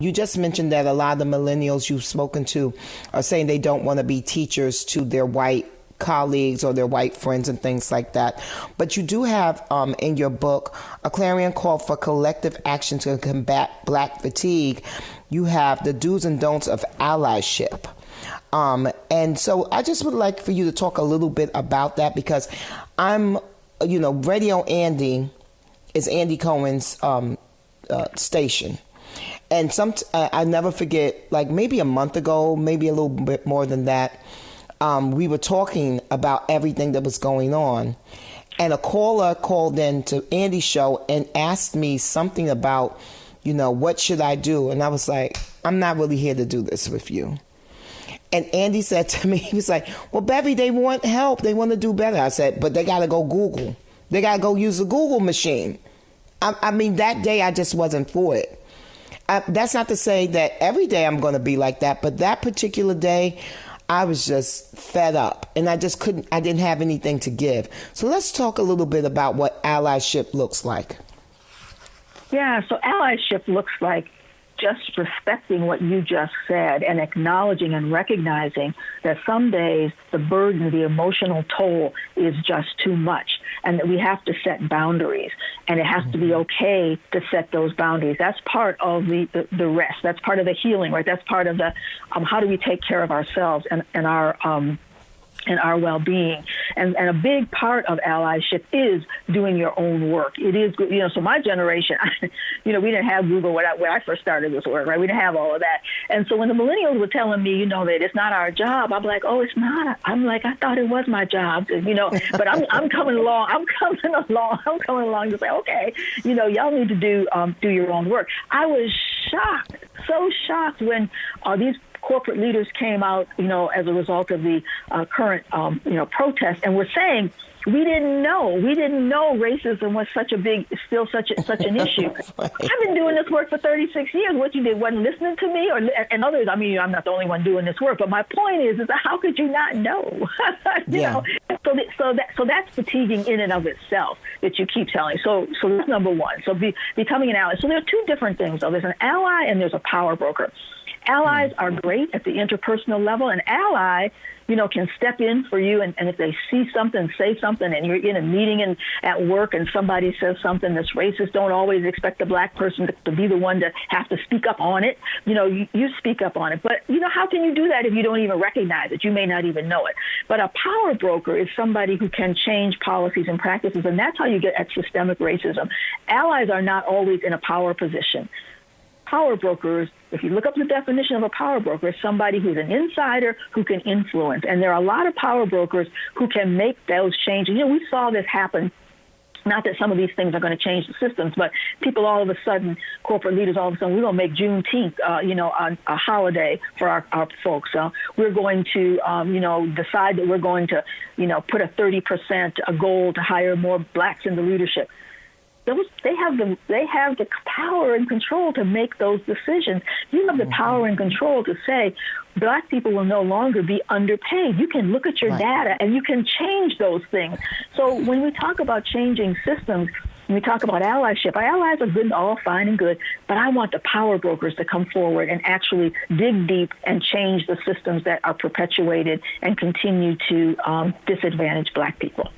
You just mentioned that a lot of the millennials you've spoken to are saying they don't want to be teachers to their white colleagues or their white friends and things like that. But you do have in your book a clarion call for collective action to combat Black fatigue. You have the do's and don'ts of allyship. And so I just would like for you to talk a little bit about that, because I'm, Radio Andy is Andy Cohen's station. And I never forget, like maybe a month ago, maybe a little bit more than that, we were talking about everything that was going on. And a caller called in to Andy's show and asked me something about, what should I do? And I was like, I'm not really here to do this with you. And Andy said to me, he was like, well, Bevy, they want help. They want to do better. I said, but they got to go Google. They got to go use the Google machine. I mean, that day I just wasn't for it. That's not to say that every day I'm going to be like that, but that particular day, I was just fed up and I didn't have anything to give. So let's talk a little bit about what allyship looks like. Yeah, so allyship looks like just respecting what you just said and acknowledging and recognizing that some days the burden, the emotional toll is just too much, and that we have to set boundaries, and it has to be okay to set those boundaries. That's part of the rest. That's part of the healing, right? That's part of the how do we take care of ourselves and our well-being. And a big part of allyship is doing your own work. It is, so my generation, we didn't have Google when I first started this work, right? We didn't have all of that. And so when the millennials were telling me, that it's not our job, I'm like, oh, it's not. I'm like, I thought it was my job, but I'm coming along. I'm coming along to say, okay, y'all need to do your own work. I was shocked, so shocked when these corporate leaders came out, as a result of the current, protests, and were saying, we didn't know racism was such an issue. Right. I've been doing this work for 36 years. What you did wasn't listening to me and others. I mean, I'm not the only one doing this work, but my point is how could you not know? Yeah. So that's fatiguing in and of itself that you keep telling. So that's number one. So becoming an ally. So there are two different things. There's an ally and there's a power broker. Allies are great at the interpersonal level. An ally, can step in for you, and if they see something, say something, and you're in a meeting at work and somebody says something that's racist, don't always expect the Black person to be the one to have to speak up on it. You speak up on it. But, how can you do that if you don't even recognize it? You may not even know it. But a power broker is somebody who can change policies and practices, and that's how you get at systemic racism. Allies are not always in a power position. Power brokers, if you look up the definition of a power broker, is somebody who's an insider who can influence. And there are a lot of power brokers who can make those changes. We saw this happen. Not that some of these things are going to change the systems, but people all of a sudden, corporate leaders all of a sudden, we're going to make Juneteenth, a holiday for our folks. We're going to, decide that we're going to, put a 30% goal to hire more Blacks into leadership. They have the power and control to make those decisions. You have the power and control to say Black people will no longer be underpaid. You can look at your data and you can change those things. So when we talk about changing systems, when we talk about allyship, our allies are good, all fine and good, but I want the power brokers to come forward and actually dig deep and change the systems that are perpetuated and continue to disadvantage Black people.